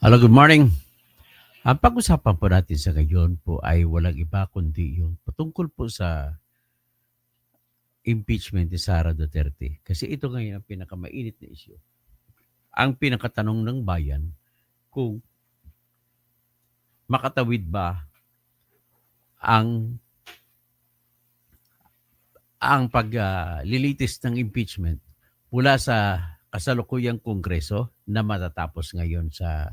Hello, good morning. Ang pag-usapan po natin sa ngayon po ay walang iba kundi yung patungkol po sa impeachment ni Sara Duterte. Kasi ito ngayon ang pinakamainit na issue. Ang pinakatanong ng bayan kung makatawid ba ang paglilitis ng impeachment mula sa kasalukuyang kongreso na matatapos ngayon sa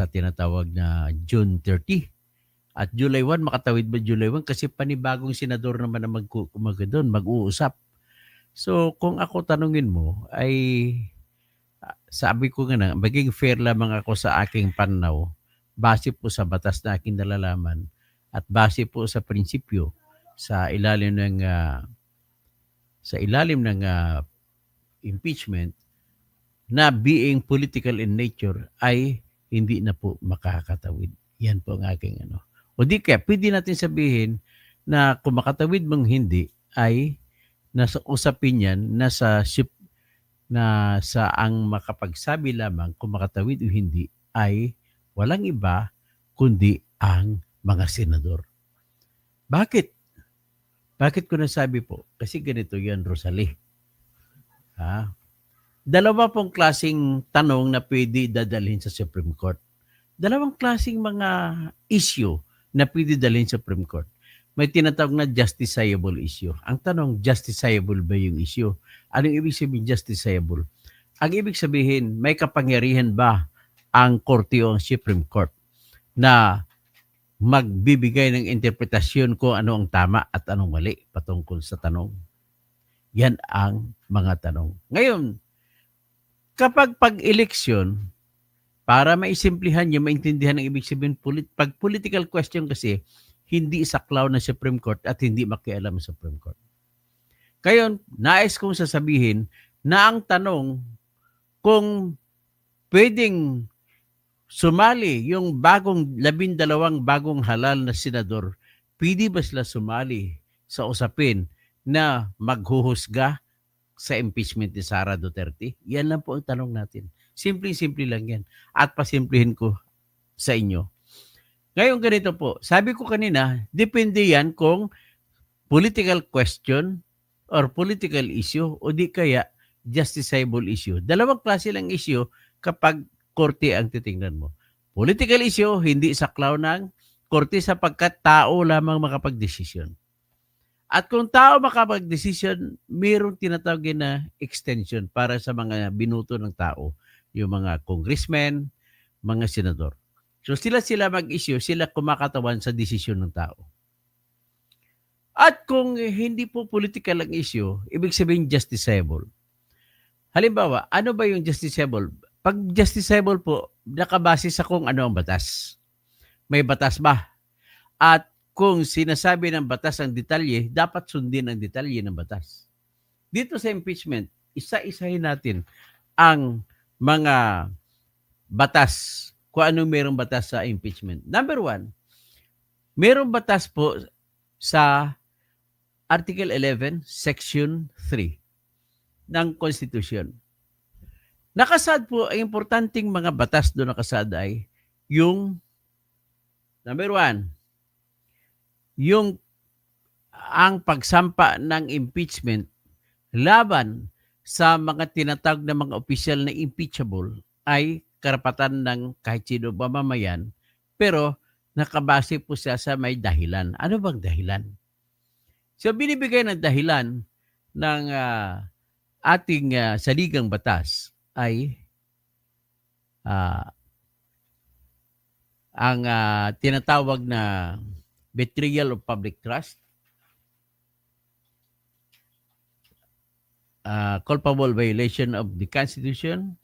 tinatawag na June 30. At July 1, makatawid ba July 1? Kasi panibagong senador naman na mag-uusap. So kung ako tanungin mo ay sabi ko nga na maging fair lamang ako sa aking pananaw base po sa batas na aking nalalaman at base po sa prinsipyo sa ilalim ng impeachment na being political in nature ay hindi na po makakatawid. Yan po ang aking ano. O di kaya, pwede natin sabihin na kung makatawid mong hindi ay nasa usapin yan, na sa ang makapagsabi lamang kung makatawid o hindi ay walang iba kundi ang mga senador. Bakit? Bakit ko nasabi po? Kasi ganito yan, Rosalie. Dalawa pong klaseng tanong na pwede dadalhin sa Supreme Court. Dalawang klaseng mga issue na pwede dalhin sa Supreme Court. May tinatawag na justiciable issue. Ang tanong, justiciable ba yung issue? Anong ibig sabihin justiciable? Ang ibig sabihin, may kapangyarihan ba ang Korte o ang Supreme Court na magbibigay ng interpretasyon kung ano ang tama at anong mali patungkol sa tanong? Yan ang mga tanong. Ngayon, kapag pag-eleksyon, para maisimplihan nyo, maintindihan ang ibig sabihin, pag political question kasi, hindi saklaw ng Supreme Court at hindi makialam ng Supreme Court. Kayon, nais kong sasabihin na ang tanong kung pwedeng sumali yung 12 bagong halal na senador, pwede ba sila sumali sa usapin na maghuhusga sa impeachment ni Sara Duterte? Yan lang po ang tanong natin. Simple-simple lang yan. At pasimplihin ko sa inyo. Ngayon ganito po, sabi ko kanina, depende yan kung political question or political issue o di kaya justiciable issue. Dalawang klase lang issue kapag korte ang titingnan mo. Political issue, hindi saklaw ng korte sapagkat tao lamang makapagdesisyon. At kung tao makapagdesisyon, mayroong tinatawag na extension para sa mga binuto ng tao, yung mga congressmen, mga senador. So sila mag-issue, sila kumakatawan sa desisyon ng tao. At kung hindi po political ang issue, ibig sabihin justiciable. Halimbawa, ano ba yung justiciable? Pag justiciable po, nakabase sa kung ano ang batas. May batas ba? At kung sinasabi ng batas ang detalye, dapat sundin ang detalye ng batas. Dito sa impeachment, isa-isahin natin ang mga batas, kung anong mayroong batas sa impeachment. Number 1, mayroong batas po sa Article 11, Section 3 ng Constitution. Nakasad po, ang importanteng mga batas doon nakasad ay yung number 1, yung ang pagsampa ng impeachment laban sa mga tinatawag na mga opisyal na impeachable ay karapatan ng kahit sino mamamayan, pero nakabase po siya sa may dahilan. Ano bang dahilan? So binibigay ng dahilan ng ating saligang batas ay ang tinatawag na betrayal of public trust, culpable violation of the Constitution,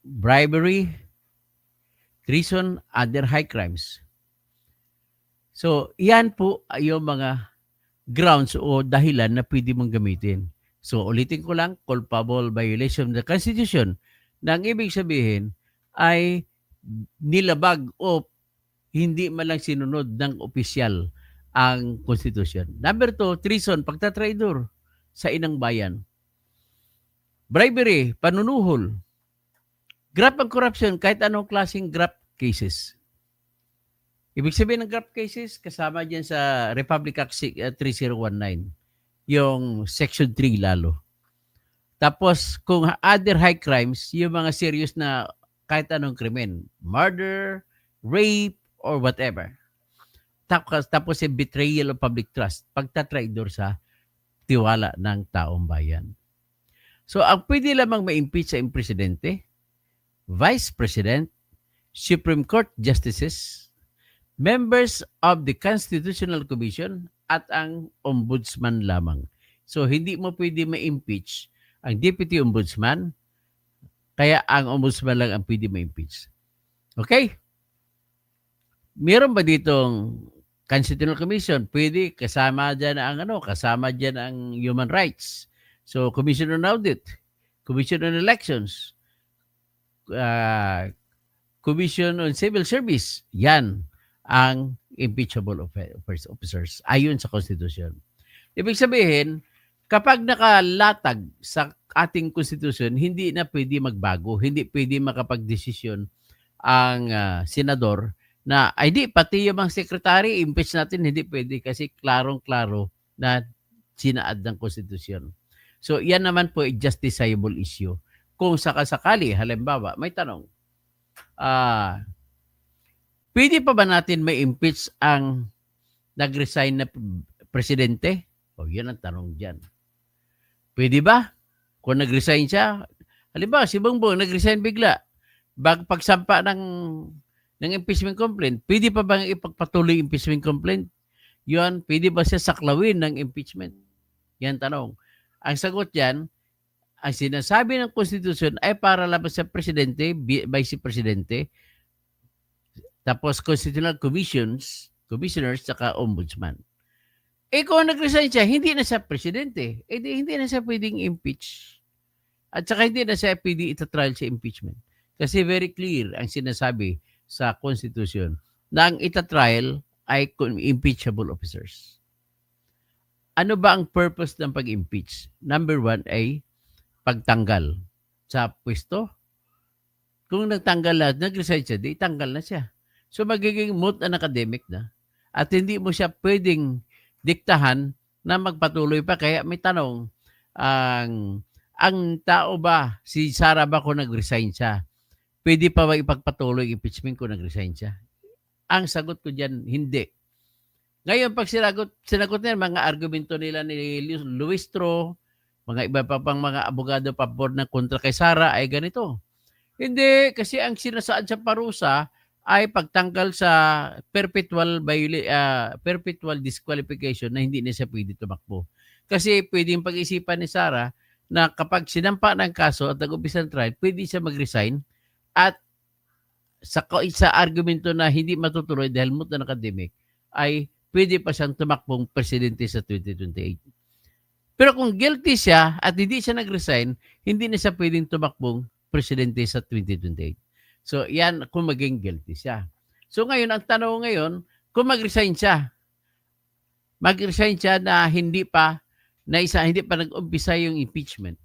bribery, treason, other high crimes. So, yan po yung mga grounds o dahilan na pwede mong gamitin. So, ulitin ko lang, culpable violation of the Constitution. Na ang ibig sabihin ay nilabag o hindi man lang sinunod ng opisyal ang konstitusyon. Number 2, treason, pagtatraidor sa inang bayan. Bribery, panunuhol. Graft ang corruption, kahit anong klaseng graft cases. Ibig sabihin ng graft cases, kasama dyan sa Republic Act 3019, yung Section 3 lalo. Tapos, kung other high crimes, yung mga serious na kahit anong krimen, murder, rape, or whatever. Tapos yung betrayal of public trust, pagtatraidor sa tiwala ng taong bayan. So, ang pwede lamang ma-impeach sa presidente, vice president, Supreme Court justices, members of the Constitutional Commission, at ang ombudsman lamang. So, hindi mo pwede ma-impeach ang deputy ombudsman, kaya ang ombudsman lang ang pwede ma-impeach. Okay? Meron ba ditong Constitutional Commission? Pwede, kasama dyan ang human rights. So, Commission on Audit, Commission on Elections, Commission on Civil Service. Yan ang impeachable officers ayon sa Constitution. Ibig sabihin, kapag nakalatag sa ating Constitution, hindi na pwede magbago, hindi pwede makapagdesisyon ang senador na ay di, pati yung mga secretary, impeach natin, hindi pwede kasi klarong-klaro na sinaad ng Constitution. So, yan naman po ay justiciable issue. Kung sakasakali, halimbawa, may tanong, pwede pa ba natin may impeach ang nag-resign na presidente? O, yan ang tanong dyan. Pwede ba? Kung nag-resign siya, halimbawa, si Bongbong nag-resign bigla, pagsampa ng impeachment complaint, pwede pa bang ipagpatuloy impeachment complaint? Yun, pwede ba siya saklawin ng impeachment? Yan tanong. Ang sagot dyan, ang sinasabi ng Constitution ay para labas sa presidente, vice presidente, tapos constitutional commissioners, saka ombudsman. Kung nag-resign siya, hindi na siya presidente. Hindi na siya pwedeng impeach. At saka hindi na siya pwedeng itatrial sa impeachment. Kasi very clear ang sinasabi sa Constitution na ang itatrial ay impeachable officers. Ano ba ang purpose ng pag-impeach? Number 1 ay pagtanggal sa pwesto. Kung nagtanggal na, nag-resign siya, di tanggal na siya. So magiging moot and academic na. At hindi mo siya pwedeng diktahan na magpatuloy pa. Kaya may tanong, ang tao ba, si Sara ba kung nag-resign siya, pwede pa ba ipagpatuloy impeachment kung nag-resign siya? Ang sagot ko dyan, hindi. Ngayon, pag sinagot niya, mga argumento nila ni Luis Tro, mga iba pa pang mga abogado pabor ng kontra kay Sara ay ganito. Hindi, kasi ang sinasaad sa parusa ay pagtanggal sa perpetual disqualification na hindi na siya pwede tumakbo. Kasi pwedeng pag-isipan ni Sara na kapag sinampa ng kaso at nag-umpisa ng trial, pwede siya mag-resign at sa argumento na hindi matutuloy dahil moot na academic, ay pwede pa siyang tumakbong presidente sa 2028. Pero kung guilty siya at hindi siya nag-resign, hindi na siya pwedeng tumakbong presidente sa 2028. So, yan kung maging guilty siya. So, ngayon, ang tanong ngayon, kung mag-resign siya na hindi pa nag-umpisa yung impeachment.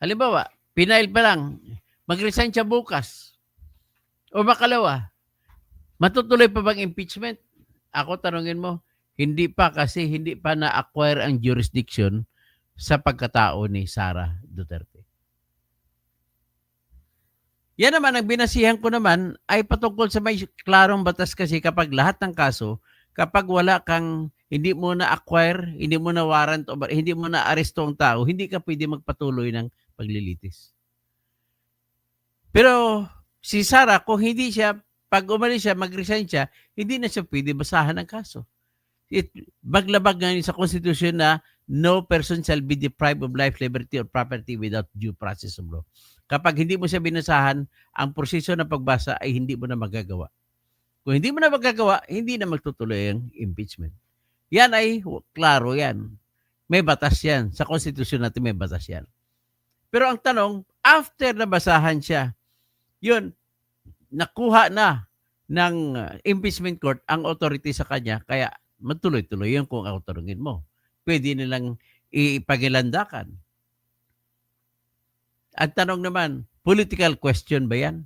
Halimbawa, pinail pa lang, mag-resign siya bukas. O makalawa, matutuloy pa bang impeachment? Ako tanungin mo, hindi pa kasi hindi pa na-acquire ang jurisdiction sa pagkatao ni Sara Duterte. Yan naman, ang binasihan ko naman ay patungkol sa may klarong batas kasi kapag lahat ng kaso, kapag wala kang, hindi mo na-acquire, hindi mo na warrant, hindi mo na aresto ang tao, hindi ka pwede magpatuloy ng paglilitis. Pero si Sara, kung hindi siya, pag umalis siya, mag-resign siya, hindi na siya pwede basahan ng kaso. Maglabag nga sa Constitution na no person shall be deprived of life, liberty, or property without due process of law. Kapag hindi mo siya binasahan, ang proseso ng pagbasa ay hindi mo na magagawa. Kung hindi mo na magagawa, hindi na magtutuloy ang impeachment. Yan ay klaro yan. May batas yan. Sa Constitution natin may batas yan. Pero ang tanong, after nabasahan siya, yun, nakuha na ng impeachment court ang authority sa kanya, kaya Matuloy-tuloy yun kung ako tanungin mo. Pwede nilang ipagilandakan. At tanong naman, political question ba yan?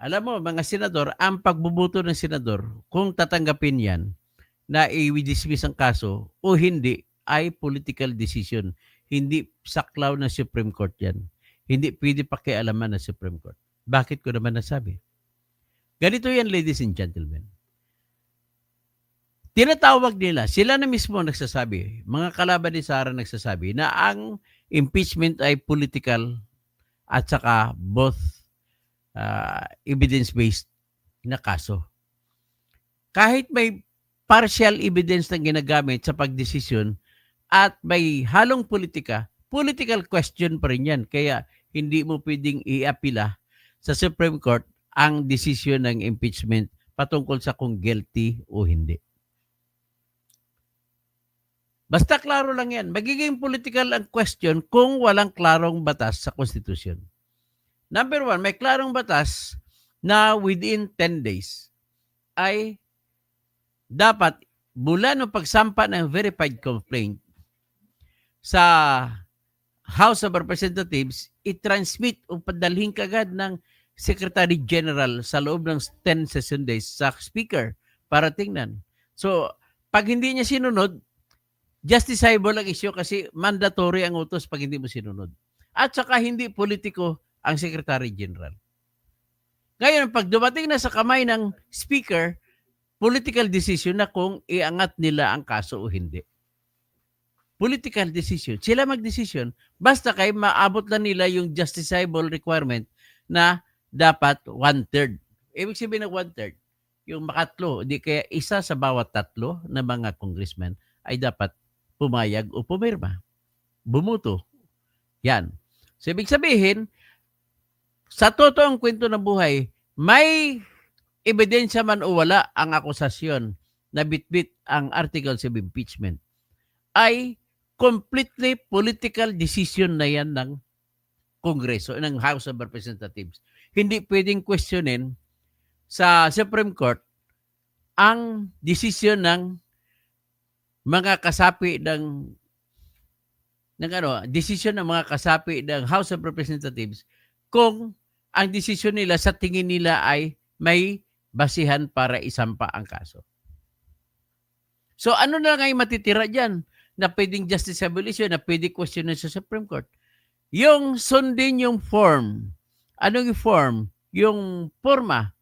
Alam mo, mga senador, ang pagbubuto ng senador, kung tatanggapin yan, na i-dismiss ang kaso o hindi, ay political decision. Hindi saklaw ng Supreme Court yan. Hindi pwede pakialaman ng Supreme Court. Bakit ko naman nasabi? Ganito yan, ladies and gentlemen. Tinatawag nila, sila na mismo nagsasabi, mga kalaban ni Sara nagsasabi na ang impeachment ay political at saka both evidence-based na kaso. Kahit may partial evidence na ginagamit sa pagdesisyon at may halong politika, political question pa rin yan. Kaya hindi mo pwedeng i-apila sa Supreme Court ang desisyon ng impeachment patungkol sa kung guilty o hindi. Basta klaro lang yan. Magiging political ang question kung walang klarong batas sa konstitusyon. Number one, may klarong batas na within 10 days ay dapat mula ng pagsampa ng verified complaint sa House of Representatives, i-transmit o padalhin kagad ng Secretary General sa loob ng 10 session days sa Speaker para tingnan. So, pag hindi niya sinunod, justiciable ang issue kasi mandatory ang utos pag hindi mo sinunod. At saka hindi politiko ang Secretary General. Ngayon, pag dumating na sa kamay ng Speaker, political decision na kung iangat nila ang kaso o hindi. Political decision. Sila mag-decision. Basta kay maabot na nila yung justiciable requirement na dapat 1/3. Ibig sabihin ng 1/3, yung makatlo, di kaya isa sa bawat tatlo na mga congressman ay dapat pumayag o pumirma. Bumuto. Yan. So, ibig sabihin, sa totoong kwento ng buhay, may ebidensya man o wala ang akusasyon na bitbit ang articles of impeachment, ay completely political decision na yan ng Kongreso, ng House of Representatives. Hindi pwedeng questionin sa Supreme Court ang desisyon ng mga kasapi desisyon ng mga kasapi ng House of Representatives kung ang desisyon nila sa tingin nila ay may basihan para isampa ang kaso. So ano na ngayon matitira dyan na pwedeng justiciable issue, na pwede questionin sa Supreme Court? Yung sundin yung form. Anong yung form? Yung forma.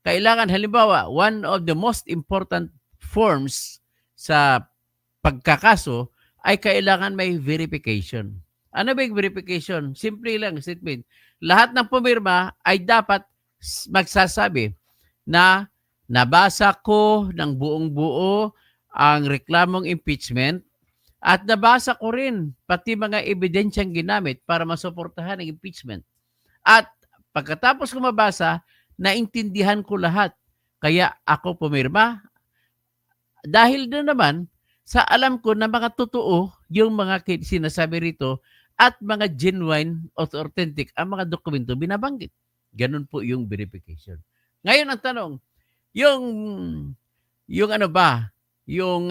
Kailangan, halimbawa, one of the most important forms sa pagkakaso ay kailangan may verification. Ano ba yung verification? Simple lang, statement. Lahat ng pumirma ay dapat magsasabi na nabasa ko ng buong buo ang reklamong impeachment at nabasa ko rin pati mga ebidensyang ginamit para masuportahan ang impeachment. At pagkatapos ko mabasa, naintindihan ko lahat. Kaya ako pumirma. Dahil doon naman, sa alam ko na mga totoo yung mga sinasabi rito at mga genuine or authentic ang mga dokumento binabanggit. Ganun po yung verification. Ngayon ang tanong, yung ano ba, yung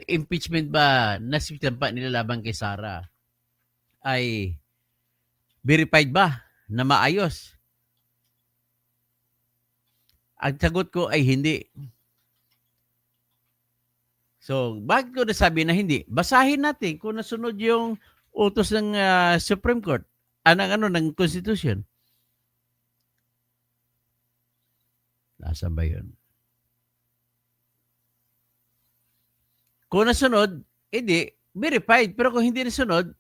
impeachment ba na sinampa nila laban kay Sara ay verified ba na maayos? Ang sagot ko ay hindi. So, bakit ko nasabi na hindi? Basahin natin kung nasunod yung utos ng Supreme Court, ng Constitution. Nasaan ba yun? Kung nasunod, hindi, verified. Pero kung hindi nasunod,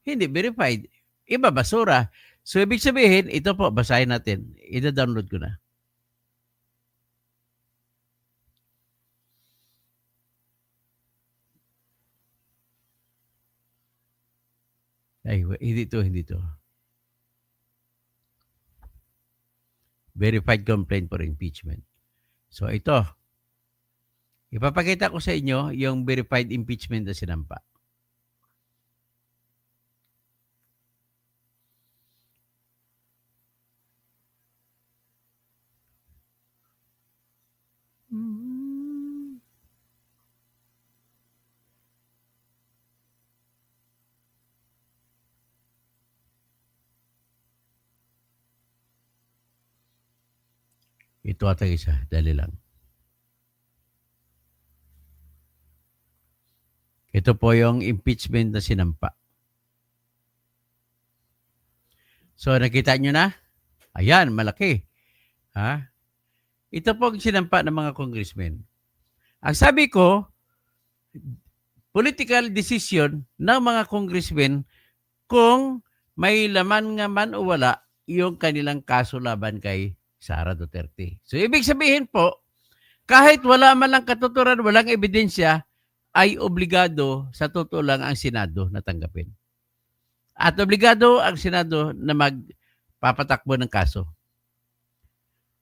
hindi verified. Iba, basura. So, ibig sabihin, ito po, basahin natin. Ida-download ko na. Ay, hindi to. Verified complaint for impeachment. So, ito. Ipapakita ko sa inyo yung verified impeachment na sinampa. Ito ata isa. Dali lang. Ito po yung impeachment na sinampa. So, nakita nyo na? Ayan, malaki. Ha? Ito po ang sinampa ng mga congressmen. Ang sabi ko, political decision ng mga congressmen kung may laman nga man o wala yung kanilang kaso laban kay Sara Duterte. So, ibig sabihin po, kahit wala man lang katuturan, walang ebidensya, ay obligado sa totoo lang ang Senado na tanggapin. At obligado ang Senado na magpapatakbo ng kaso.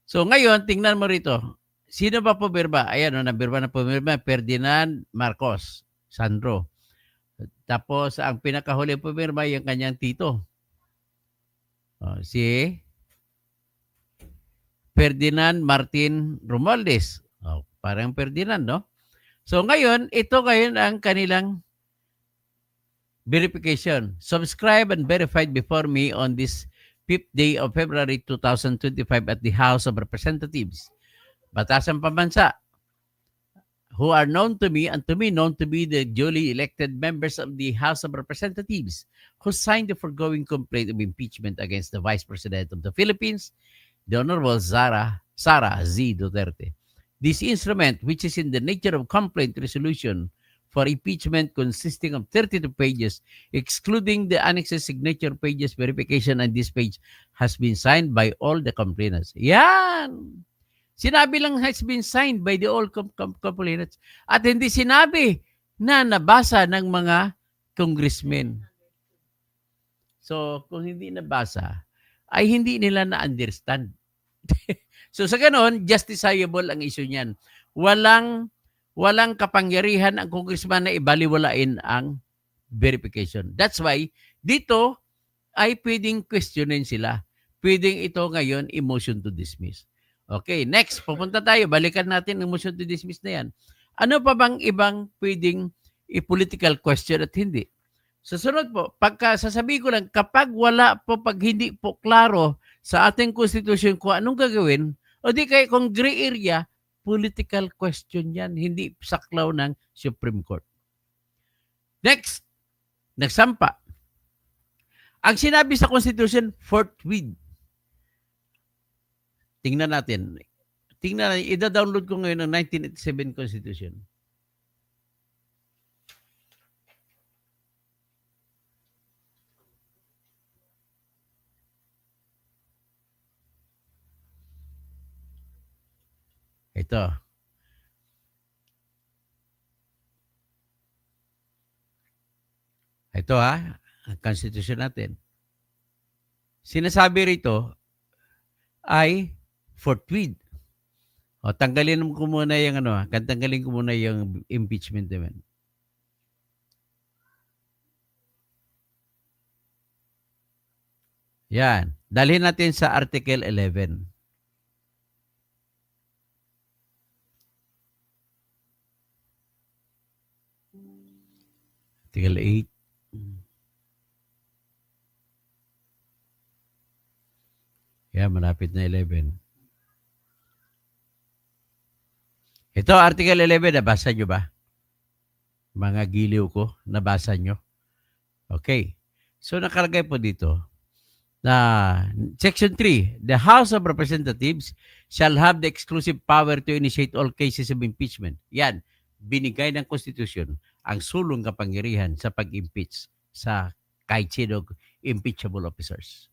So ngayon, tingnan mo rito. Sino ba pumirma? Ayan, nabirma na pumirma, Ferdinand Marcos, Sandro. Tapos ang pinakahuli pumirma yung kanyang tito. Si Ferdinand Martin Romualdez. Parang Ferdinand, no? So ngayon, ito ngayon ang kanilang verification. Subscribed and verified before me on this 5th day of February 2025 at the House of Representatives. Batasan pambansa, who are known to me and to me known to be the duly elected members of the House of Representatives who signed the foregoing complaint of impeachment against the Vice President of the Philippines, the Honorable Sara Z. Duterte. This instrument, which is in the nature of complaint resolution for impeachment consisting of 32 pages, excluding the annexes, signature pages, verification, and this page, has been signed by all the complainants. Yan! Sinabi lang has been signed by the all complainants. At hindi sinabi na nabasa ng mga congressmen. So, kung hindi nabasa, ay hindi nila na-understand. So sa ganon, justiciable ang issue niyan. Walang kapangyarihan ang congressman na ibaliwalain ang verification. That's why dito ay pwedeng questionin sila. Pwedeng ito ngayon i-motion to dismiss. Okay, next, pupunta tayo. Balikan natin ang motion to dismiss na yan. Ano pa bang ibang pwedeng i-political question at hindi? Susunod po, pagka sasabihin ko lang, kapag wala po, pag hindi po klaro sa ating constitution kung anong gagawin, o di kaya kung gray area, political question yan, hindi saklaw ng Supreme Court. Next, nagsampa. Ang sinabi sa Constitution, forthwith. Tingnan natin. Ida-download ko ngayon ang 1987 Constitution. Ito. Ito ang Constitution natin. Sinasabi rito ay forthwith. O, tanggalin ko muna yung tanggalin ko muna yung impeachment naman. Yan. Dalhin natin sa Article 11. Article 8. Yan, malapit na 11. Ito, Article 11, nabasa nyo ba? Mga giliw ko, nabasa nyo? Okay. So, nakalagay po dito na Section 3, the House of Representatives shall have the exclusive power to initiate all cases of impeachment. Yan, binigay ng Constitution ang sulong kapangyarihan sa pag-impeach sa kahit sino impeachable officers.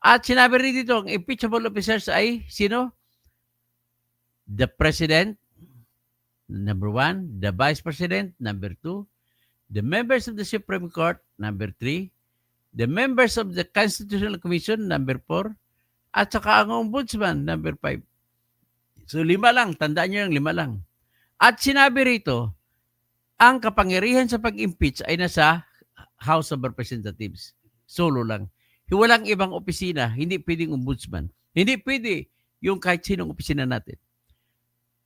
At sinabi rin dito, ang impeachable officers ay sino? The President, number 1. The Vice President, number 2. The members of the Supreme Court, number 3. The members of the Constitutional Commission, number 4. At saka ang Ombudsman, number 5. So 5 lang, tandaan nyo yung 5 lang. At sinabi rito, ang kapangyarihan sa pag-impeach ay nasa House of Representatives. Solo lang. Walang ibang opisina, hindi pwedeng ombudsman. Hindi pwede yung kahit sinong opisina natin.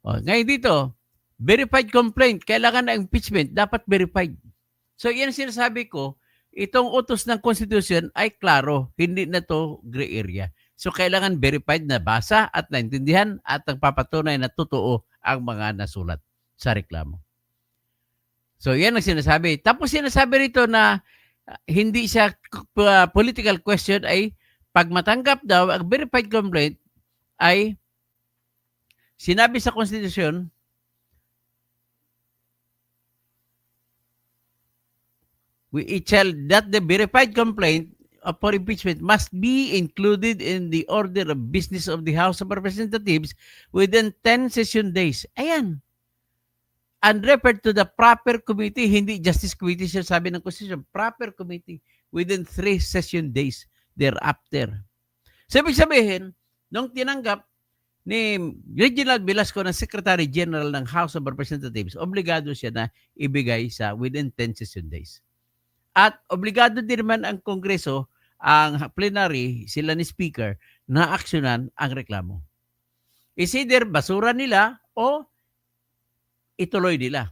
Ngayon dito, verified complaint, kailangan na impeachment, dapat verified. So yan sinasabi ko, itong utos ng Constitution ay klaro, hindi na to gray area. So, kailangan verified na basa at naintindihan at nagpapatunay na totoo ang mga nasulat sa reklamo. So, yan ang sinasabi. Tapos sinasabi rito na hindi siya political question ay pag matanggap daw ang verified complaint ay sinabi sa konstitusyon it shall that the verified complaint for impeachment must be included in the order of business of the House of Representatives within 10 session days. Ayan. And referred to the proper committee, hindi Justice Committee siya sabi ng Constitution, proper committee within 3 session days thereafter. So, ibig sabihin, nung tinanggap ni Reginald Velasco ng Secretary General ng House of Representatives, obligado siya na ibigay sa within 10 session days. At obligado din naman ang Kongreso, ang plenary, sila ni Speaker, na aksyonan ang reklamo. Is either basura nila o ituloy nila.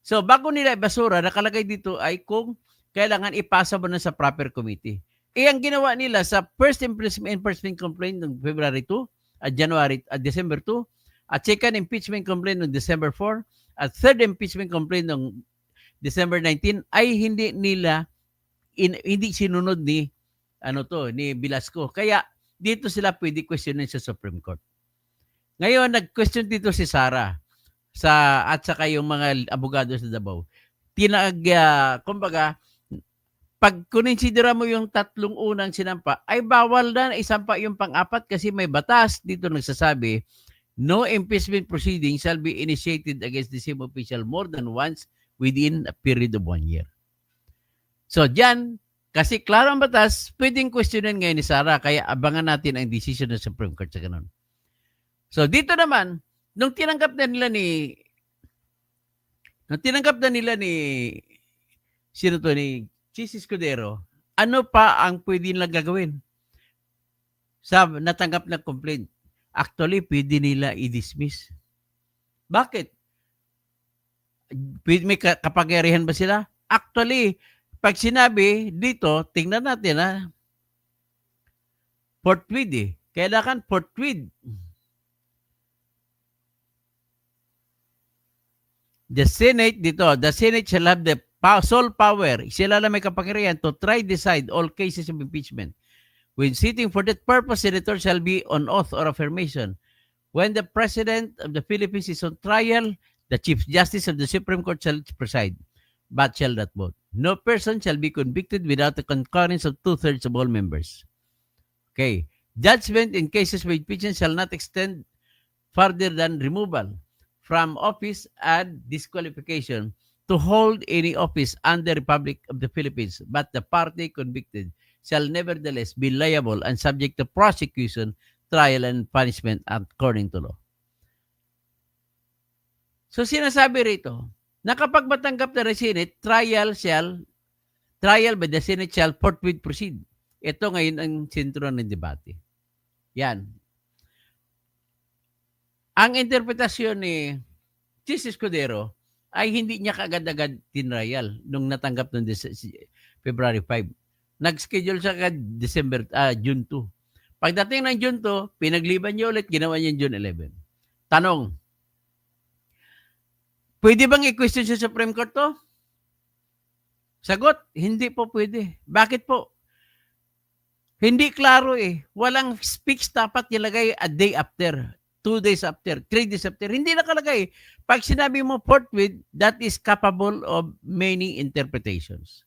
So, bago nila ibasura, nakalagay dito ay kung kailangan ipasa mo na sa proper committee. Ang ginawa nila sa first impeachment complaint noong February 2, at December 2, at second impeachment complaint noong December 4, at third impeachment complaint noong December 19 ay hindi nila hindi sinunod ni ni Velasco. Kaya dito sila pwede questionin sa Supreme Court. Ngayon nag-question dito si Sara at saka yung mga abogado sa Davao. Kumbaga, pag kuninsidera mo yung tatlong unang sinampa, ay bawal na isampa yung pang-apat kasi may batas dito nagsasabi, no impeachment proceeding shall be initiated against the same official more than once within a period of 1 year. So, dyan, kasi klaro ang batas, pwedeng questionin ngayon ni Sara, kaya abangan natin ang decision ng Supreme Court sa ganun. So, dito naman, nung tinanggap na nila ni sino to, ni Chis Escudero, ano pa ang pwede nilang gagawin sa natanggap na complaint? Actually, pwede nila i-dismiss. Bakit? May kapangyarihan ba sila? Actually, pag sinabi dito, tingnan natin forthwith Kailangan forthwith. The Senate shall have the sole power, sila lang may kapangyarihan to try decide all cases of impeachment. When sitting for that purpose, senator shall be on oath or affirmation. When the President of the Philippines is on trial, the Chief Justice of the Supreme Court shall preside, but shall not vote. No person shall be convicted without the concurrence of 2/3 of all members. Okay. Judgment in cases of impeachment shall not extend further than removal from office and disqualification to hold any office under the Republic of the Philippines, but the party convicted shall nevertheless be liable and subject to prosecution, trial, and punishment according to law. So sinasabi rito, na kapag matanggap na ng Senate, trial by the Senate shall forthwith proceed. Ito ngayon ang sentro ng debate. Yan. Ang interpretasyon ni Chis Escudero ay hindi niya kagad-agad tinrial nung natanggap ng February 5. Nag-schedule siya June 2. Pagdating ng June 2, pinagliban niya ulit, ginawa niya June 11. Tanong, pwede bang i-question sa Supreme Court to? Sagot, hindi po pwede. Bakit po? Hindi klaro Walang speech dapat nilagay a day after, 2 days after, 3 days after. Hindi nakalagay. Pag sinabi mo forthwith, that is capable of many interpretations.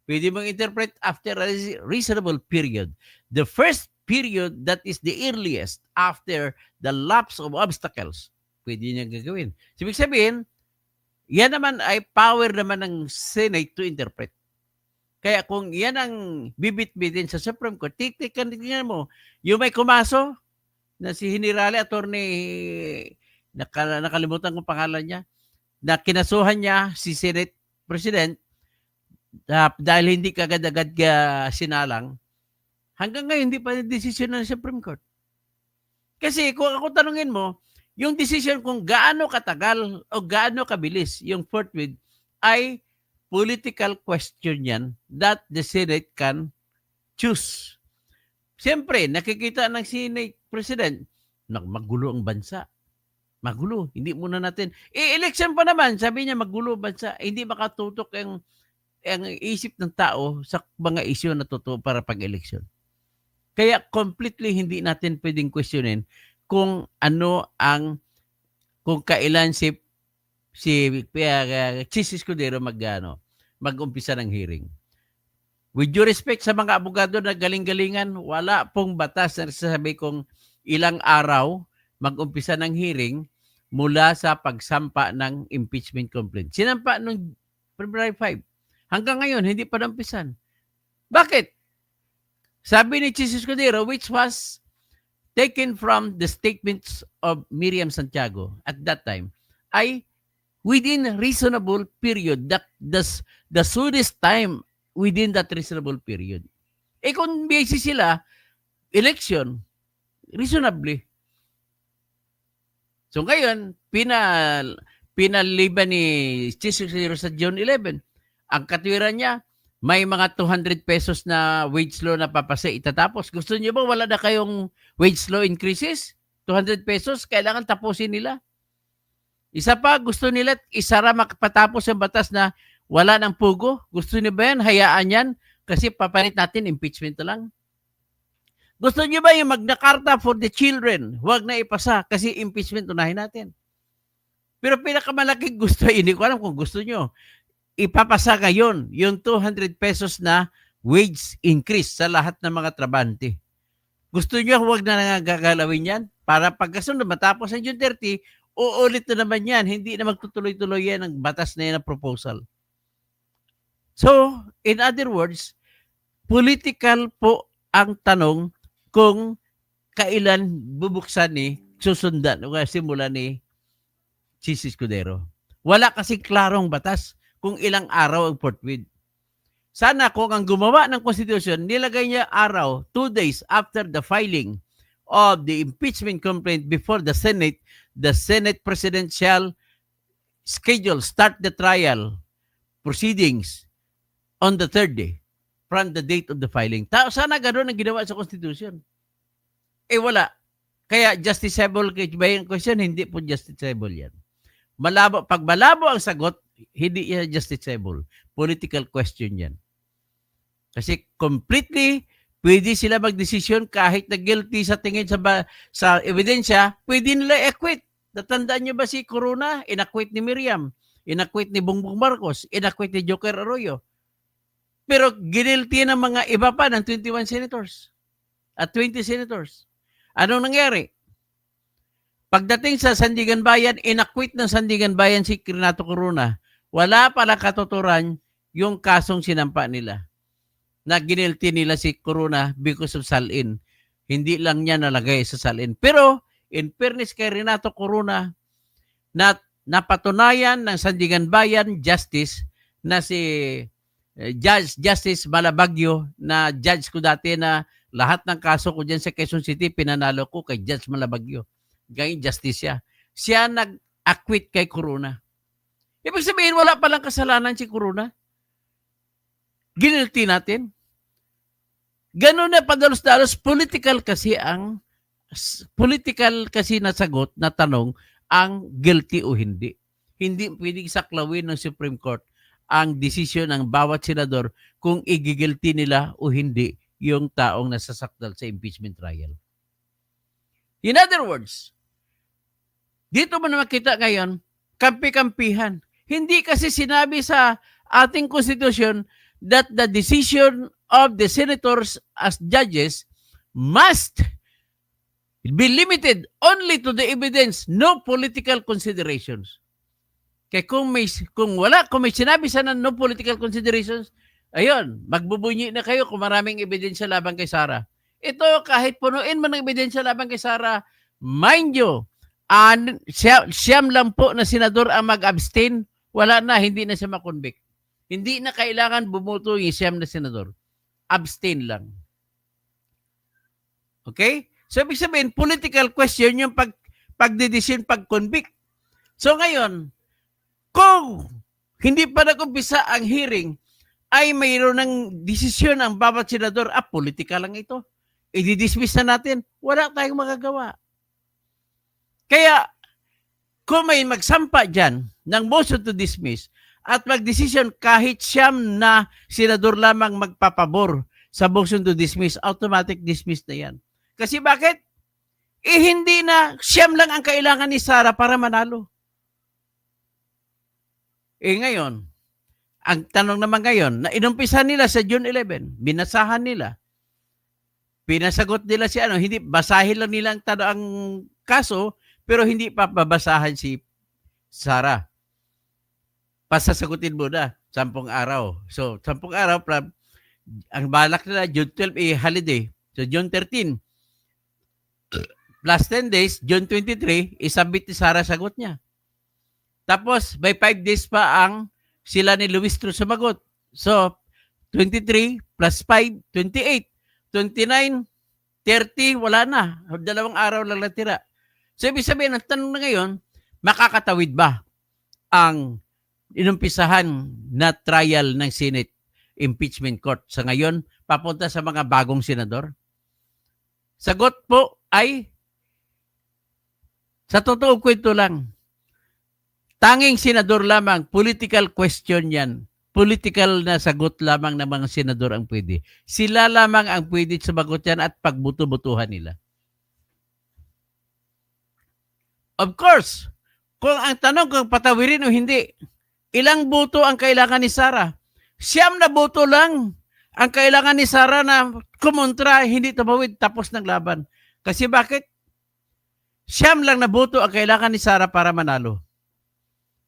Pwede mong interpret after a reasonable period. The first period that is the earliest after the lapse of obstacles, pwede niya gagawin. Ibig sabihin, yan naman ay power naman ng Senate to interpret. Kaya kung yan ang bibit-bitin sa Supreme Court, tingnan mo, yung may kumaso na si General Attorney, nakalimutan kong pangalan niya, na kinasuhan niya si Senate President dahil hindi kagad-agad sinalang, hanggang ngayon hindi pa desisyon ng Supreme Court. Kasi kung ako tanungin mo, yung decision kung gaano katagal o gaano kabilis yung forthwith ay political question yan that the Senate can choose. Siyempre, nakikita ng Senate President, magulo ang bansa. Magulo. Hindi muna natin. Election pa naman, sabi niya magulo ang bansa. Hindi makatutok ang isip ng tao sa mga isyu na totoo para pag-eleksyon. Kaya completely hindi natin pwedeng questionin kung ano kung kailan si Chis Escudero mag-umpisa ng hearing. With due respect sa mga abogado na galing-galingan, wala pong batas na nagsasabi kung ilang araw mag-umpisa ng hearing mula sa pagsampa ng impeachment complaint. Sinampa noong February 5. Hanggang ngayon, hindi pa nampisan. Bakit? Sabi ni Chis Escudero, which was taken from the statements of Miriam Santiago at that time, ay within reasonable period, the soonest time within that reasonable period. Kung busy sila, election, reasonably. So ngayon, pinaliban ni Chis Escudero sa June 11. Ang katwiran niya, may mga 200 pesos na wage law na papasa itatapos. Gusto niyo ba wala na kayong wage law increases? 200 pesos, kailangan tapusin nila. Isa pa, gusto nila isara makapatapos ang batas na wala ng pugo. Gusto niyo ba yan? Hayaan yan. Kasi papalit natin, impeachment na lang. Gusto niyo ba yung Magna Carta for the children? Huwag na ipasa kasi impeachment unahin natin. Pero pinakamalaking gusto, hindi ko alam kung gusto niyo, ipapasa ngayon yung 200 pesos na wage increase sa lahat ng mga trabante. Gusto niyo huwag na gagalawin yan para pagkasunod matapos ang June 30, uulit na naman yan. Hindi na magtutuloy-tuloy yan ang batas na yan na proposal. So, in other words, political po ang tanong kung kailan bubuksan susundan o simula ni Chis Escudero. Wala kasi klarong batas kung ilang araw ang forthwith. Sana kung ang gumawa ng Constitution, nilagay niya araw, 2 days after the filing of the impeachment complaint before the Senate President shall start the trial proceedings on the 3rd day from the date of the filing. Sana gano'n ang ginawa sa Constitution. Wala. Kaya justiciable ba yung question? Hindi po justiciable yan. Pag malabo ang sagot, hindi yan justiciable. Political question yan. Kasi completely, pwede sila magdesisyon kahit na guilty sa tingin sa ebidensya, pwede nila acquit. Natandaan niyo ba si Corona? Inacquit ni Miriam. Inacquit ni Bongbong Marcos. Inacquit ni Joker Arroyo. Pero ginilty ng mga iba pa ng 21 senators at 20 senators. Anong nangyari? Pagdating sa Sandigan Bayan, inacquit ng Sandigan Bayan si Renato Corona. Wala pala katuturan yung kasong sinampa nila. Na ginilty nila si Corona because of salin. Hindi lang niya nalagay sa salin. Pero, in fairness kay Renato Corona, na napatunayan ng Sandigan Bayan Justice na si Justice Malabagyo, na judge ko dati na lahat ng kaso ko dyan sa Quezon City, pinanalo ko kay Judge Malabagyo. Gayong justice siya. Siya nag-acquit kay Corona. Ibig sabihin, wala palang kasalanan si Corona. Ginilty natin. Ganun na padalos-dalos, political kasi na sagot na tanong ang guilty o hindi. Hindi pwedeng saklawin ng Supreme Court ang desisyon ng bawat senador kung igigilty nila o hindi yung taong nasasakdal sa impeachment trial. In other words, dito mo na makita ngayon, kampi-kampihan. Hindi kasi sinabi sa ating Constitution that the decision of the senators as judges must be limited only to the evidence, no political considerations. Kaya kung may sinabi sana no political considerations, ayun, magbubunyi na kayo kung maraming ebidensya laban kay Sara. Ito, kahit punuin mo ng ebidensya laban kay Sara, mind you, siyam lang po na senador ang mag-abstain, wala na, hindi na siya makonvict. Hindi na kailangan bumuto yung siyam na senador. Abstain lang. Okay? So, ibig sabihin, political question yung pagdedesisyon, pag-convict. So, ngayon, kung hindi pa nag-umpisa ang hearing, ay mayroon ng desisyon ang bawat senador, politika lang ito. i-dismiss na natin. Wala tayong magagawa. Kaya, kung may magsampa dyan ng motion to dismiss at magdesisyon kahit siyam na senador lamang magpapabor sa motion to dismiss, automatic dismiss na yan. Kasi bakit? Hindi na siyam lang ang kailangan ni Sara para manalo. Ngayon, ang tanong naman ngayon, na inumpisa nila sa June 11, binasahan nila, pinasagot nila si hindi, basahin lang nila ang kaso, pero hindi pa babasahan si Sara. Pasasagutin muna, 10 araw. So, 10 araw, ang balak nila, June 12, holiday. So, June 13, plus 10 days, June 23, isubmit ni Sara sagot niya. Tapos, by 5 days pa sila ni Luis Cruz sumagot. So, 23 plus 5, 28. 29, 30, wala na. 2 araw lang natira. So, ibig sabihin, ang tanong na ngayon, makakatawid ba ang inumpisahan na trial ng Senate Impeachment Court sa ngayon, papunta sa mga bagong senador? Sagot po ay, sa totoong kwento lang, tanging senador lamang, political question yan. Political na sagot lamang ng mga senador ang pwede. Sila lamang ang pwede sumagot yan at pagbuto-butuhan nila. Of course, kung ang tanong kung patawirin o hindi, ilang boto ang kailangan ni Sara? 9 na boto lang ang kailangan ni Sara na kumontra, hindi tumawid, tapos ng laban. Kasi bakit? 9 lang na boto ang kailangan ni Sara para manalo.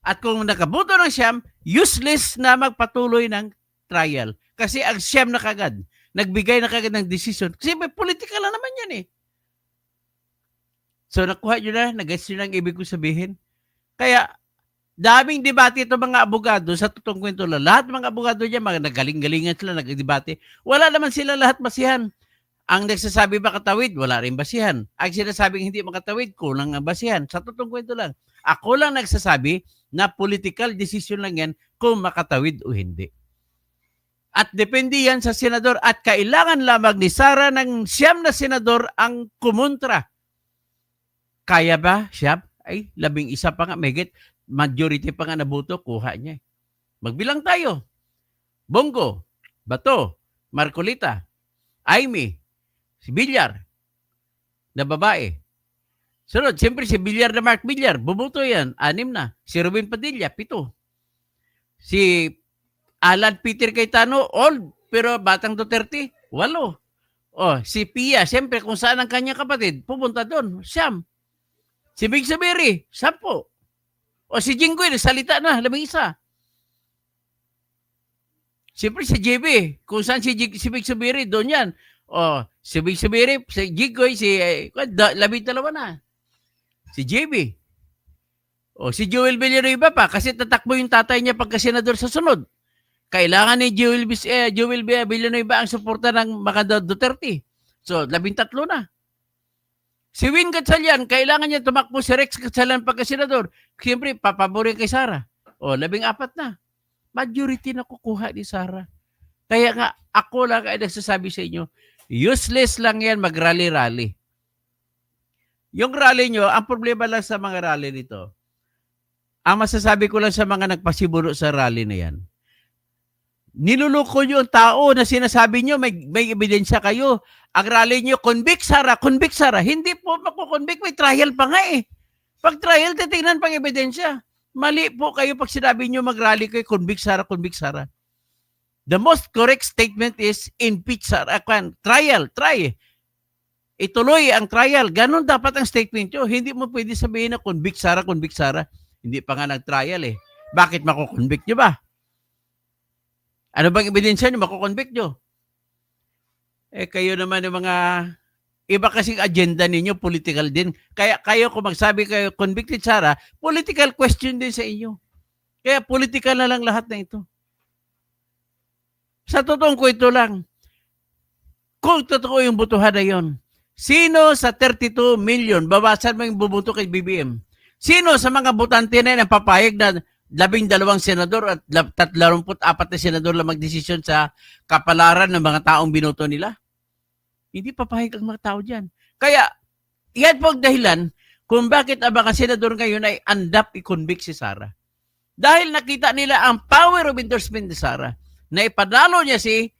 At kung nakaboto ng 9, useless na magpatuloy ng trial. Kasi ang 9 na kagad, nagbigay na kagad ng decision. Kasi may political na naman yan eh. So nakuha nyo na, nag-gets nyo na ang ibig ko sabihin. Kaya, daming debate ito mga abogado sa totoong kwento lang. Lahat mga abogado dyan, mga nagaling-galingan sila, nag-debate. Wala naman sila lahat basihan. Ang nagsasabi makatawid, wala rin basihan. Ang sinasabing hindi makatawid, kulang ang basihan. Sa totoong kwento lang. Ako lang nagsasabi na political decision lang yan kung makatawid o hindi. At depende yan sa senador at kailangan lamang ni Sara ng 9 na senador ang kumontra. Kaya ba siya? Ay, 11 pa nga, megit. Majority pa nga nabuto, kuha niya. Magbilang tayo. Bongo, Bato, Marcolita, Aimee, si Villar, na babae. Sunod, siyempre si Villar na Mark Villar, bubuto yan, 6 na. Si Ruben Padilla, 7. Si Alan Peter Cayetano, old, pero batang Duterte, 8. Si Pia, siyempre kung saan ang kanyang kapatid, pupunta doon, 9. Si Big Sabiri, 10. Si Jinggoy, salita na, 11. Siyempre si JB, kung saan si Big Sabiri, doon yan. Si Big Sabiri, si Jinggoy, si 12 na. Si JB. Si Joel Villanueva pa, kasi tatakbo yung tatay niya pagka-senador sa sunod. Kailangan ni Joel Villanueva ang suporta ng mga Duterte. So, 13 na. Si Win Gatchalian, kailangan niya tumakbo si Rex Gatchalian pagka-senador. Siyempre, papaborin kay Sara. 14 na. Majority na kukuha ni Sara. Kaya nga, ako lang ay nagsasabi sa inyo, useless lang yan mag-rally-rally. Yung rally nyo, ang problema lang sa mga rally nito, ang masasabi ko lang sa mga nagpasiburo sa rally na yan, niluloko nyo ang tao na sinasabi nyo, may ebidensya kayo. Ang rally nyo, convict Sara. Hindi po makukonvict, may trial pa nga eh. Pag trial, titignan pang ebidensya. Mali po kayo pag sinabi nyo mag-rally kayo, convict Sara. The most correct statement is impeach Sara. Try. Ituloy ang trial. Ganon dapat ang statement nyo. Hindi mo pwede sabihin na convict Sara. Hindi pa nga nag-trial eh. Bakit makukonvict nyo ba? Ano bang ebidensya nyo? Makukonvict nyo? Kayo naman yung mga iba kasing agenda ninyo, political din. Kaya kayo kung magsabi kayo, convicted Sara, political question din sa inyo. Kaya political na lang lahat na ito. Sa totoong kwento lang, kung totoo yung butuhan na yun, sino sa 32 million, bawasan mo yung bubuto kay BBM? Sino sa mga botante na yun ang papayag na 12 senador at 34 na senador lang magdesisyon sa kapalaran ng mga taong binoto nila? Hindi papahig ang mga tao dyan. Kaya, yan po ang dahilan kung bakit ang mga senador ngayon ay andap i-convict si Sara. Dahil nakita nila ang power of endorsement ni Sara na ipadalo niya si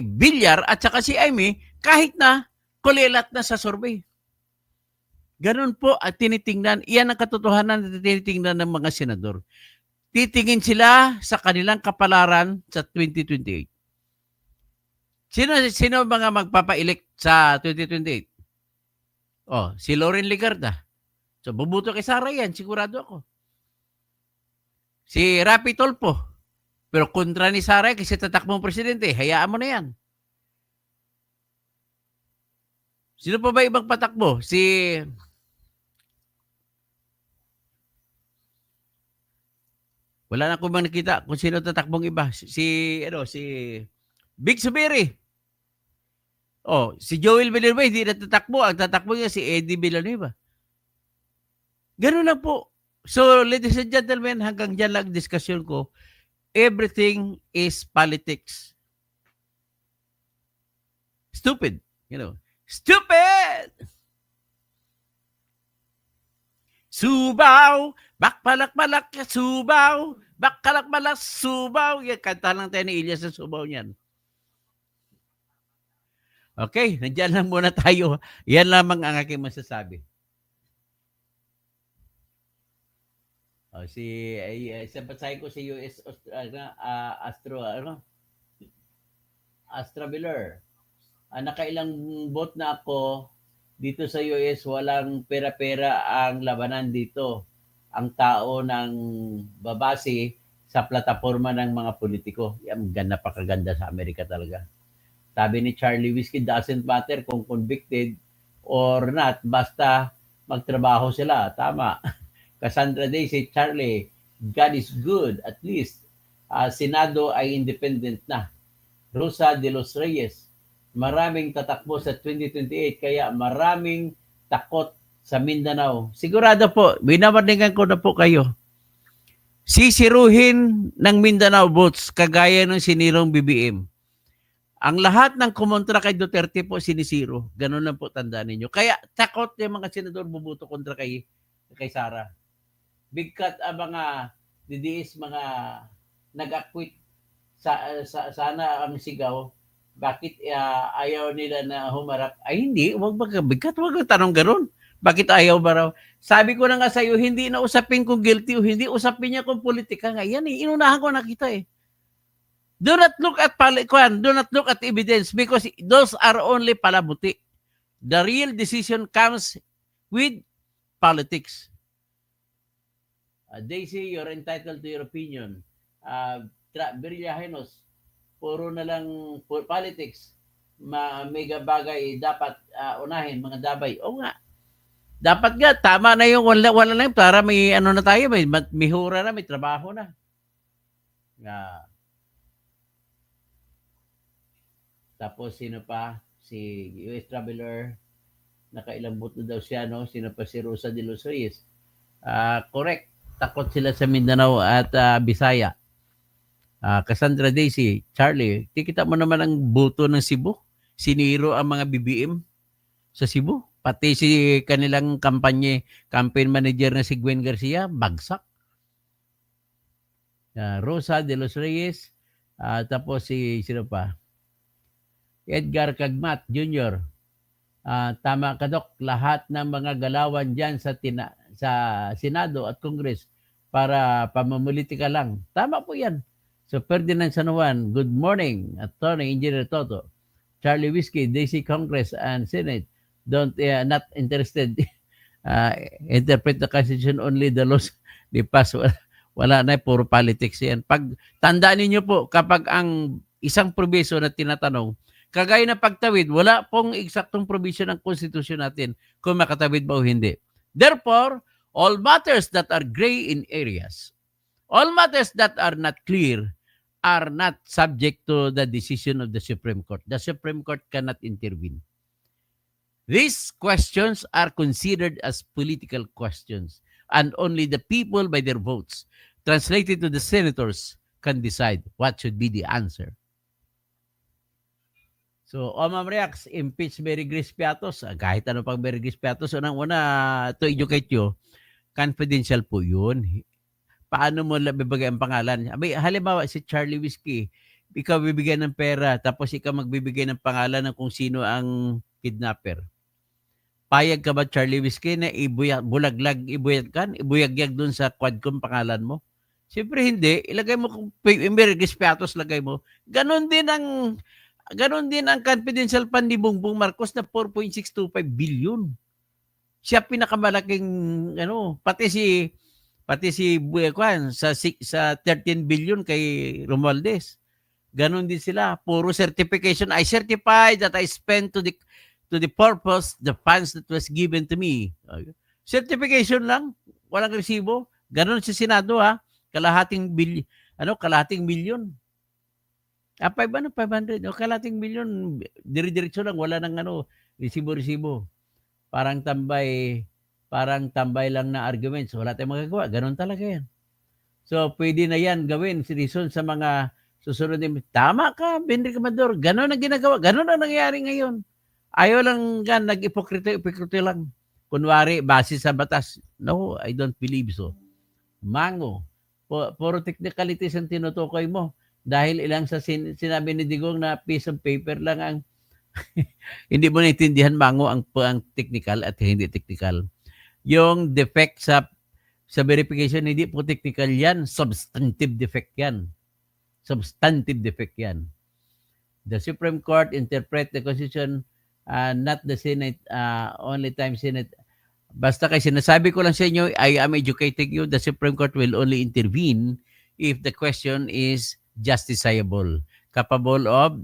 Villar at saka si Amy kahit na kulilat na sa survey. Ganun po at tinitingnan, iyan ang katotohanan na tinitingnan ng mga senador. Titingin sila sa kanilang kapalaran sa 2028. Sino mga magpapa-elect sa 2028? Oh, si Lauren Legarda. So, bubuto kay Sara yan, sigurado ako. Si Rapi Tolpo. Pero kontra ni Sara kasi tatakbong presidente, hayaan mo na yan. Sino pa ba ibang patakbo? Wala na akong nakita kung sino tatakbong iba. Si Big Subiri. Oh, si Joel Villanueva hindi na tatakbo. Ang tatakbo niya si Eddie Villanueva. Ganun lang po. So, ladies and gentlemen, hanggang dyan lang diskusyon ko. Everything is politics. Stupid. Stupid! Subaw! Bakpalak-balak ka subaw! Bakkalak-balak subaw! Yan, kanta lang tayo ni Ilyas sa subaw niyan. Okay, nandiyan lang muna tayo. Yan lamang ang aking masasabi. Oh, sabasahin ko si US Astra Miller. Nakailang vote na ako dito sa US, walang pera-pera ang labanan dito. Ang tao ng babase sa plataforma ng mga politiko. Yan, napakaganda sa Amerika talaga. Sabi ni Charlie Whiskey, doesn't matter kung convicted or not, basta magtrabaho sila. Tama. Cassandra Daisy, Charlie, God is good, at least. Senado ay independent na. Rosa de los Reyes, maraming tatakbo sa 2028, kaya maraming takot sa Mindanao. Sigurado po, binawarningan ko na po kayo. Sisiruhin ng Mindanao votes kagaya ng sinirong BBM. Ang lahat ng kumontra kay Duterte po sinisiro. Ganun lang po tandaan ninyo. Kaya takot yung mga senador bubuto kontra kay Sara. Bigkat ang mga DDS, mga nag-acquit sana ang sigaw, bakit ayaw nila na humarap? Ay hindi, wag magbigat, wag tanong ganoon. Bakit ayaw ba raw? Sabi ko na nga sa iyo, hindi na usapin kung guilty o hindi, usapin niya kung politika nga. Yan inunahan ko nakita eh. Do not look at evidence because those are only palabuti. The real decision comes with politics. Daisy, you're entitled to your opinion. Brillahenos, puro na lang politics. Mega bagay dapat unahin, mga dabay. O nga. Dapat nga, tama na yung wala lang para may ano na tayo, may hura na, may trabaho na. Tapos sino pa? Si US Traveler, nakailang boot na daw siya, no? Sino pa? Si Rosa de los Reyes. Correct. Takot sila sa Mindanao at Bisaya. Cassandra Daisy, Charlie, kikita mo naman ang boto ng Cebu. Siniro ang mga BBM sa Cebu. Pati si kanilang campaign manager na si Gwen Garcia, bagsak. Rosa de los Reyes, tapos sino pa? Edgar Cagmat Jr. Tama ka, Dok, lahat ng mga galawan dyan sa Senado at Congress para pamumulitika lang. Tama po yan. So, Ferdinand San Juan, good morning. Attorney Engineer Toto, Charlie Whiskey, DC Congress and Senate, not interested. Interpret the Constitution only the laws they pass. Wala na, puro politics yan. Tandaan niyo po, kapag ang isang probiso na tinatanong, kagaya na pagtawid, wala pong eksaktong provision ng konstitusyon natin kung makatawid ba o hindi. Therefore, all matters that are gray in areas, all matters that are not clear, are not subject to the decision of the Supreme Court. The Supreme Court cannot intervene. These questions are considered as political questions, and only the people by their votes, translated to the senators, can decide what should be the answer. So, Ma'am Reax, impeach Mary Grace Piatos. Kahit ano pang Mary Grace Piatos, unang-una, to educate you, confidential po yun. Paano mo bibigay ang pangalan? Halimbawa, si Charlie Whiskey, ikaw bibigyan ng pera, tapos ikaw magbibigay ng pangalan ng kung sino ang kidnapper. Payag ka ba, Charlie Whiskey, na ibuyagyag dun sa Quadcom pangalan mo? Siyempre hindi. Ilagay mo kung Mary Grace Piatos, lagay mo. Ganon din ang confidential fund ni Bongbong Marcos na 4.625 billion. Siya pinakamalaking pati si Kwan sa 13 billion kay Romualdez. Ganon din sila. Puro certification. I certify that I spent to the purpose the funds that was given to me. Certification lang. Walang resibo. Ganon sa Senado ha. Kalahating milyon. 500. Kalahating milyon. Dire-diretso lang. Wala nang resibo-resibo. Parang tambay lang na arguments. Wala tayong magagawa. Ganon talaga yan. So, pwede na yan gawin. Reason sa mga susunod din. Tama ka, Benry Camador. Ganon ang ginagawa. Ganon ang nangyayari ngayon. Ayaw lang yan. Nag-ipokrito lang. Kunwari, base sa batas. No, I don't believe so. Mango. Puro technicalities ang tinutukoy mo. Dahil ilang sa sinabi ni Digong na piece of paper lang ang hindi mo naintindihan, Mango, ang technical at hindi technical. Yung defect sa verification, hindi po technical yan. Substantive defect yan. The Supreme Court interpret the Constitution, not the Senate, only time Senate. Basta kasi sinasabi ko lang sa inyo, I am educating you. The Supreme Court will only intervene if the question is justiciable, capable of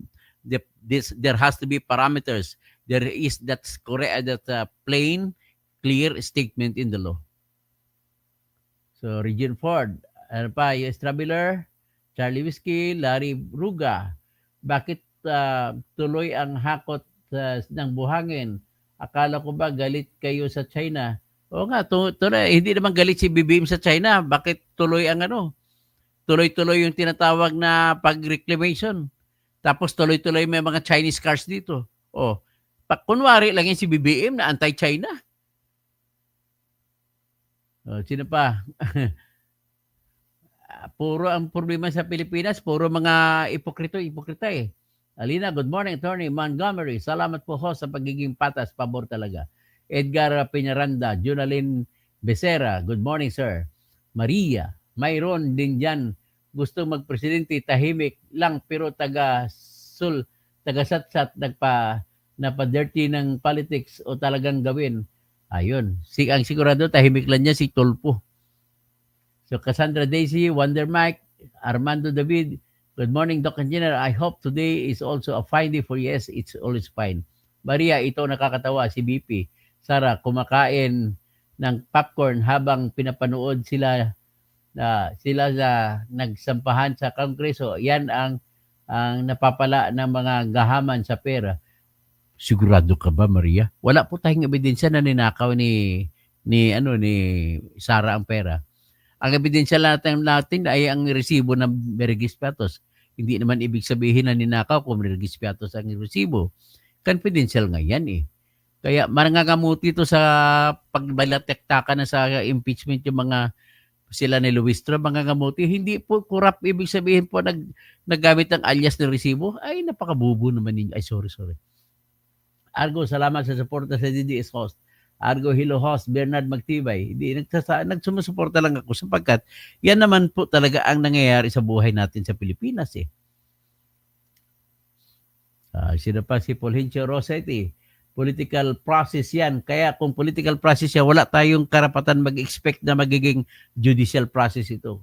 there has to be parameters. There is that's correct, that plain, clear statement in the law. So, Regine Ford, ano pa, US Traveler, Charlie Whiskey, Larry Ruga, bakit tuloy ang hakot ng buhangin? Akala ko ba galit kayo sa China? Oo nga, hindi naman galit si BBM sa China. Bakit tuloy ang tuloy-tuloy yung tinatawag na pag-reclamation. Tapos tuloy-tuloy may mga Chinese cars dito. Kunwari lang yung si BBM na anti-China. Sino pa? Puro ang problema sa Pilipinas, puro mga ipokrita eh. Alina, good morning, Attorney Montgomery. Salamat po ho sa pagiging patas, pabor talaga. Edgar Peñaranda, Junalyn Becerra, good morning, sir. Maria, mayroon din dyan gustong magpresidente, tahimik lang pero taga-satsat, napadirty ng politics o talagang gawin. Ayun. Ang sigurado, tahimik lang niya si Tulpo. So, Cassandra Daisy, Wonder Mike, Armando David, good morning, Doc Engineer. I hope today is also a fine day for yes, it's always fine. Maria, ito nakakatawa, si BP. Sara, kumakain ng popcorn habang pinapanood sila nagsampahan sa Kongreso. Yan ang napapala ng mga gahaman sa pera. Sigurado ka ba, Maria? Wala po tayong ebidensya na ninakaw ni Sara ang pera. Ang ebidensya natin ay ang resibo ng Mary Grace Piatos. Hindi naman ibig sabihin na ninakaw kung Mary Grace Piatos ang resibo. Confidential nga yan eh. Kaya mangangamuti ito sa pagbalatektakan na sa impeachment yung mga sila ni Luistro, mangangamuti. Hindi po corrupt, ibig sabihin po naggamit ng alias ng resibo. Ay, napakabubo naman ninyo. Ay, sorry. Argo, salamat sa suporta sa DDS host. Argo Hilo host, Bernard Magtibay. Hindi, nagsumusuporta lang ako sapagkat yan naman po talaga ang nangyayari sa buhay natin sa Pilipinas eh. Sino pa si Fulgencio Rossetti? Political process yan. Kaya kung political process yan, wala tayong karapatan mag-expect na magiging judicial process ito.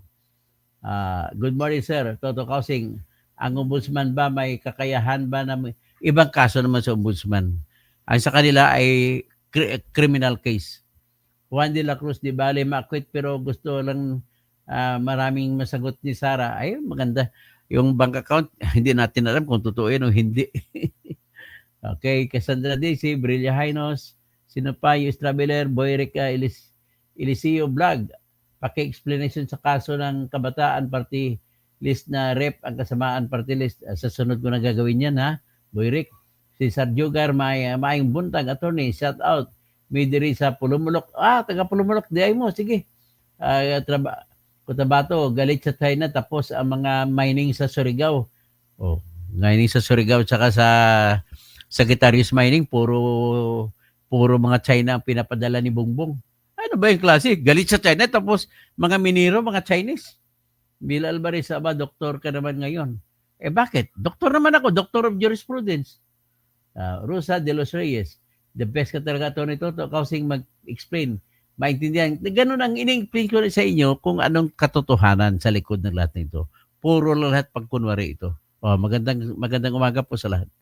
Good morning, sir. Toto Kausing, ang ombudsman ba may kakayahan ba na ibang kaso naman sa ombudsman? Ang sa kanila ay criminal case. Juan de la Cruz, di bale ma-quit pero gusto lang maraming masagot ni Sara. Ay, maganda. Yung bank account, hindi natin alam kung totoo yun o hindi. Okay, Cassandra Daisy, Brilla Hainos, sino pa, US Traveler, Boyric Eliseo Vlog, paki-explanation sa kaso ng Kabataan Party List na rep ang Kasamaan Party List. Sa sunod ko na gagawin yan ha, Boyric. Si Sir Jugar maayong buntag attorney, shout out. May diri sa Pulumulok. Taga Pulumulok di ay mo, sige. Cotabato, galit sa China tapos ang mga mining sa Surigao. Oh, mining sa Surigao tsaka sa Sagittarius Mining puro mga China ang pinapadala ni Bongbong. Ano ba yung klase? Galit sa China tapos mga minero, mga Chinese. Bill Alvarez, doktor ka naman ngayon. Bakit? Doktor naman ako, Doctor of Jurisprudence. Rosa de los Reyes, the best ka talaga ito nito, kausing mag-explain, maintindihan. Ganun ang in-explain ko sa inyo kung anong katotohanan sa likod ng lahat nito. Puro lahat pagkunwari ito. Magandang umaga po sa lahat.